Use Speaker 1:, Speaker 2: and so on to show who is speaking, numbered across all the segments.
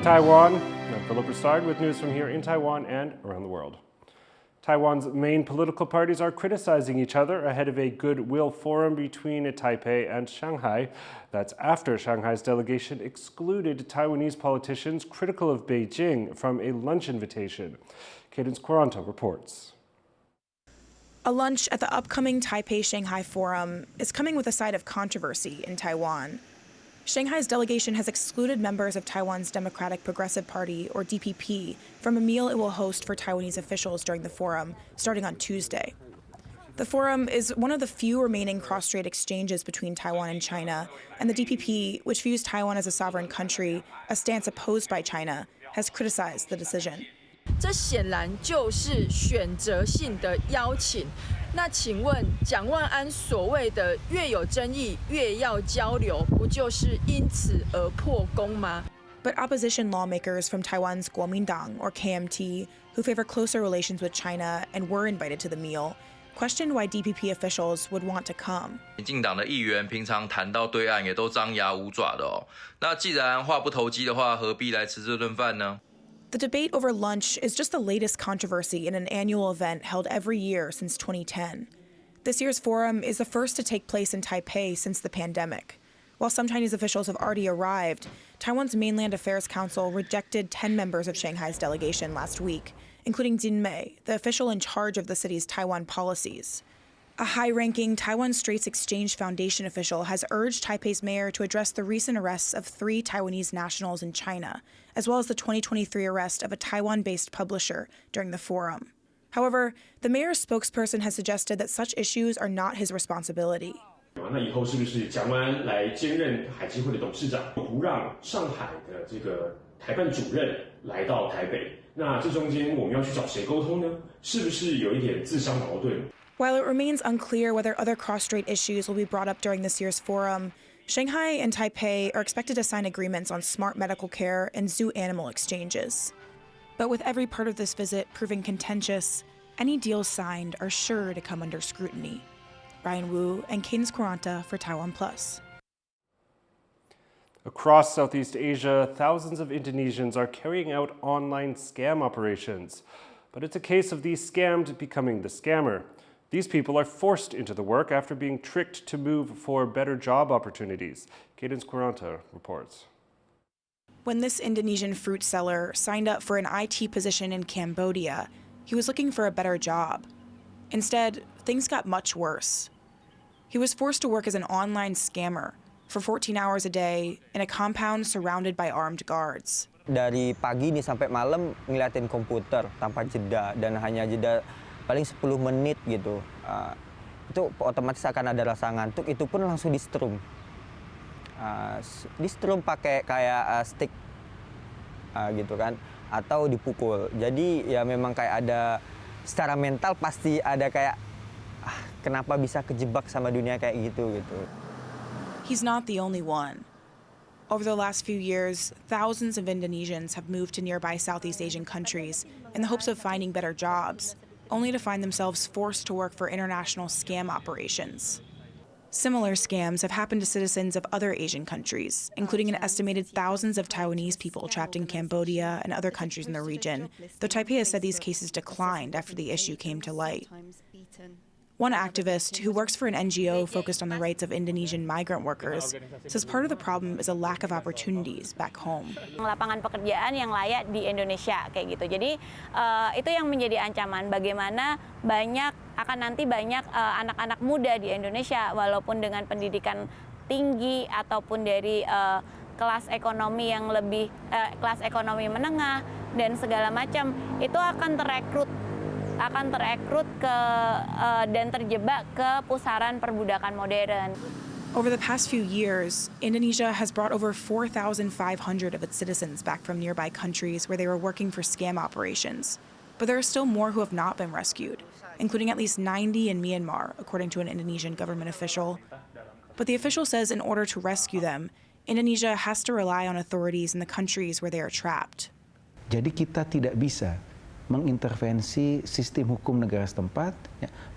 Speaker 1: Taiwan, I'm Brossard with news from here in Taiwan and around the world. Taiwan's main political parties are criticizing each other ahead of a goodwill forum between Taipei and Shanghai. That's after Shanghai's delegation excluded Taiwanese politicians critical of Beijing from a lunch invitation. Cadence Quaranto reports.
Speaker 2: A lunch at the upcoming Taipei-Shanghai Forum is coming with a side of controversy in Taiwan. Shanghai's delegation has excluded members of Taiwan's Democratic Progressive Party, or DPP, from a meal it will host for Taiwanese officials during the forum, starting on Tuesday. The forum is one of the few remaining cross-strait exchanges between Taiwan and China, and the DPP, which views Taiwan as a sovereign country, a stance opposed by China, has criticized the decision.
Speaker 3: 这显然就是选择性的邀请。那请问蒋万安所谓的越有争议越要交流，不就是因此而破功吗？
Speaker 2: But opposition lawmakers from Taiwan's Kuomintang, or KMT, who favor closer relations with China and were invited to the meal, questioned why DPP officials would want to come.
Speaker 4: 民进党的议员平常谈到对岸也都张牙舞爪的哦。那既然话不投机的话，何必来吃这顿饭呢？
Speaker 2: The debate over lunch is just the latest controversy in an annual event held every year since 2010. This year's forum is the first to take place in Taipei since the pandemic. While some Chinese officials have already arrived, Taiwan's Mainland Affairs Council rejected 10 members of Shanghai's delegation last week, including Jin Mei, the official in charge of the city's Taiwan policies. A high-ranking Taiwan Straits Exchange Foundation official has urged Taipei's mayor to address the recent arrests of 3 Taiwanese nationals in China, as well as the 2023 arrest of a Taiwan-based publisher during the forum. However, the mayor's spokesperson has suggested that such issues are not his responsibility.
Speaker 5: 那以后是不是蒋万安来兼任海基会的董事长，不让上海的这个台办主任来到台北？那这中间我们要去找谁沟通呢？是不是有一点自相矛盾？
Speaker 2: While it remains unclear whether other cross-strait issues will be brought up during this year's forum, Shanghai and Taipei are expected to sign agreements on smart medical care and zoo animal exchanges. But with every part of this visit proving contentious, any deals signed are sure to come under scrutiny. Ryan Wu and Cadence Quaranta for TaiwanPlus.
Speaker 1: Across Southeast Asia, thousands of Indonesians are carrying out online scam operations. But it's a case of the scammed becoming the scammer. These people are forced into the work after being tricked to move for better job opportunities. Cadence Quaranta reports.
Speaker 2: When this Indonesian fruit seller signed up for an IT position in Cambodia, he was looking for a better job. Instead, things got much worse. He was forced to work as an online scammer for 14 hours a day in a compound surrounded by armed guards.
Speaker 6: Dari pagi nih sampai malam ngeliatin komputer tanpa jeda dan hanya jeda paling 10 menit gitu. Itu otomatis akan ada rasa ngantuk, itu pun langsung di-strum. Di-strum pakai kayak stick gitu kan, atau dipukul. Jadi ya memang kayak ada secara mental pasti ada kayak kenapa bisa kejebak sama dunia kayak gitu.
Speaker 2: He's not the only one. Over the last few years, thousands of Indonesians have moved to nearby Southeast Asian countries in the hopes of finding better jobs, only to find themselves forced to work for international scam operations. Similar scams have happened to citizens of other Asian countries, including an estimated thousands of Taiwanese people trapped in Cambodia and other countries in the region, though Taipei has said these cases declined after the issue came to light. One activist who works for an NGO focused on the rights of Indonesian migrant workers says part of the problem is a lack of opportunities back home.
Speaker 7: Lapangan pekerjaan yang layak di Indonesia kayak gitu. Jadi itu yang menjadi ancaman bagaimana nanti banyak anak-anak muda di Indonesia walaupun dengan pendidikan tinggi ataupun dari kelas ekonomi yang lebih kelas ekonomi menengah dan segala macam itu akan terekrut ke dan terjebak ke pusaran perbudakan modern.
Speaker 2: Over the past few years, Indonesia has brought over 4,500 of its citizens back from nearby countries where they were working for scam operations. But there are still more who have not been rescued, including at least 90 in Myanmar, according to an Indonesian government official. But the official says in order to rescue them, Indonesia has to rely on authorities in the countries where they are trapped.
Speaker 8: Jadi kita tidak bisa mengintervensi sistem hukum negara setempat,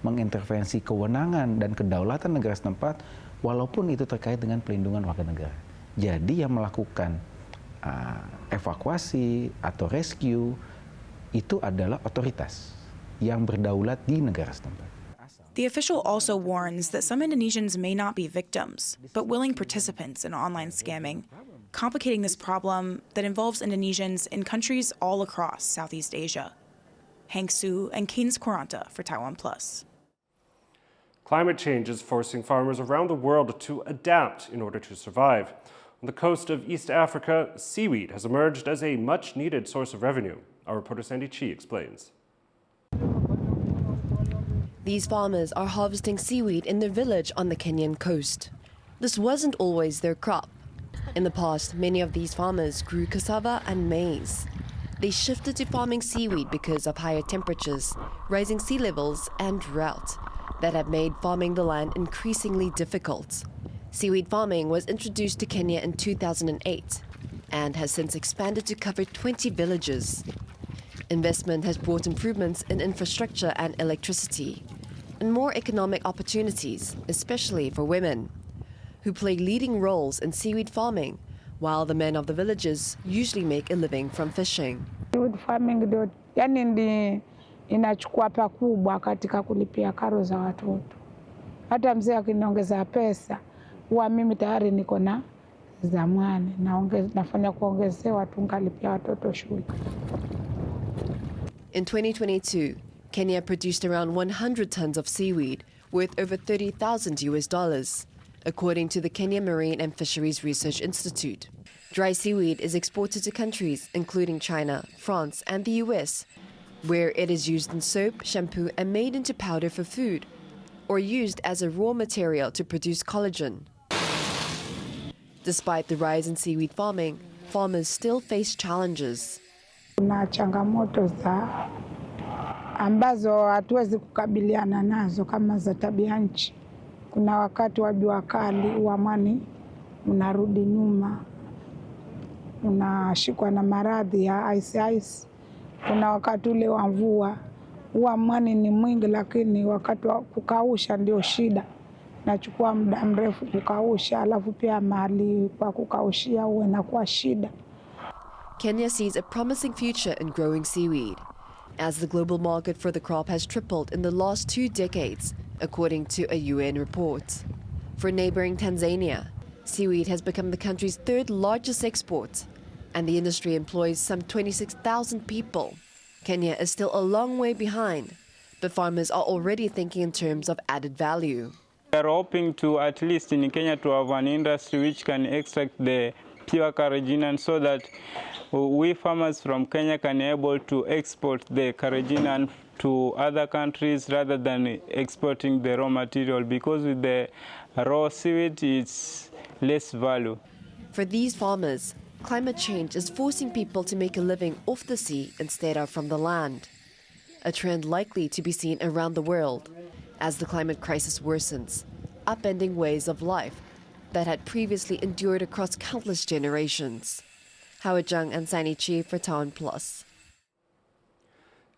Speaker 8: mengintervensi kewenangan dan kedaulatan negara setempat, walaupun itu terkait dengan pelindungan warga negara. Jadi yang melakukan evakuasi atau rescue itu adalah otoritas yang berdaulat di negara setempat.
Speaker 2: The official also warns that some Indonesians may not be victims, but willing participants in online scamming, complicating this problem that involves Indonesians in countries all across Southeast Asia. Hank Su and Keynes Quaranta for TaiwanPlus.
Speaker 1: Climate change is forcing farmers around the world to adapt in order to survive. On the coast of East Africa, seaweed has emerged as a much-needed source of revenue. Our reporter Sandy Chi explains.
Speaker 9: These farmers are harvesting seaweed in their village on the Kenyan coast. This wasn't always their crop. In the past, many of these farmers grew cassava and maize. They shifted to farming seaweed because of higher temperatures, rising sea levels, and drought that have made farming the land increasingly difficult. Seaweed farming was introduced to Kenya in 2008 and has since expanded to cover 20 villages. Investment has brought improvements in infrastructure and electricity, and more economic opportunities, especially for women, who play leading roles in seaweed farming, while the men of the villages usually make a living from fishing.
Speaker 10: Seaweed farming ndio yani inachukua pakubwa katika kulipia karo za watoto. Hata mzee akiniongeza pesa, huwa mimi tayari niko na zamani nafanya kuongezewa tu ngalipia watoto shule.
Speaker 9: In 2022, Kenya produced around 100 tons of seaweed, worth over $30,000, according to the Kenya Marine and Fisheries Research Institute. Dry seaweed is exported to countries including China, France, and the US, where it is used in soap, shampoo, and made into powder for food, or used as a raw material to produce collagen. Despite the rise in seaweed farming, farmers still face challenges.
Speaker 10: Kuna changamoto za ambazo hatuwezi kukabiliana nazo kama za tabia nchi. Kuna wakati wa jua kali uamani unarudi nyuma, unashikwa na maradhi ya ice. Kuna wakati ule wa mvua uamani ni mwingi, lakini wakati wa kukausha ndio shida. Nachukua muda mrefu kukausha, alafu pia mahali pa kukaushia uwe inakuwa shida.
Speaker 9: Kenya sees a promising future in growing seaweed, as the global market for the crop has tripled in the last 2 decades, according to a UN report. For neighboring Tanzania, seaweed has become the country's 3rd largest export, and the industry employs some 26,000 people. Kenya is still a long way behind, but farmers are already thinking in terms of added value.
Speaker 11: We are hoping to, at least in Kenya, to have an industry which can extract the pure carrageenan so that we farmers from Kenya can be able to export the carrageenan to other countries rather than exporting the raw material, because with the raw seaweed it's less value.
Speaker 9: For these farmers, climate change is forcing people to make a living off the sea instead of from the land, a trend likely to be seen around the world as the climate crisis worsens, upending ways of life that had previously endured across countless generations. Howard Jung and Sandy Chi for TaiwanPlus.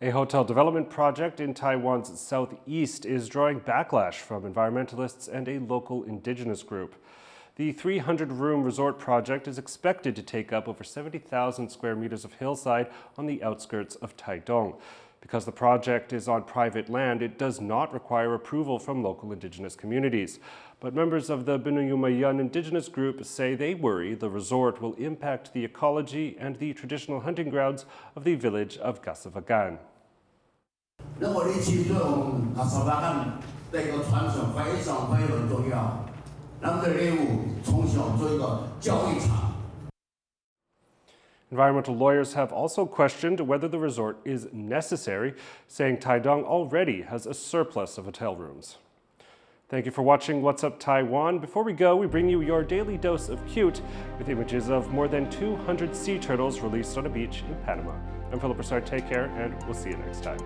Speaker 1: A hotel development project in Taiwan's southeast is drawing backlash from environmentalists and a local indigenous group. The 300-room resort project is expected to take up over 70,000 square meters of hillside on the outskirts of Taitung. Because the project is on private land, it does not require approval from local indigenous communities. But members of the Binuyumayan indigenous group say they worry the resort will impact the ecology and the traditional hunting grounds of the village of Gasavagan. Environmental lawyers have also questioned whether the resort is necessary, saying Taitung already has a surplus of hotel rooms. Thank you for watching What's Up Taiwan. Before we go, we bring you your daily dose of cute with images of more than 200 sea turtles released on a beach in Panama. I'm Philip Brossard. Take care, and we'll see you next time.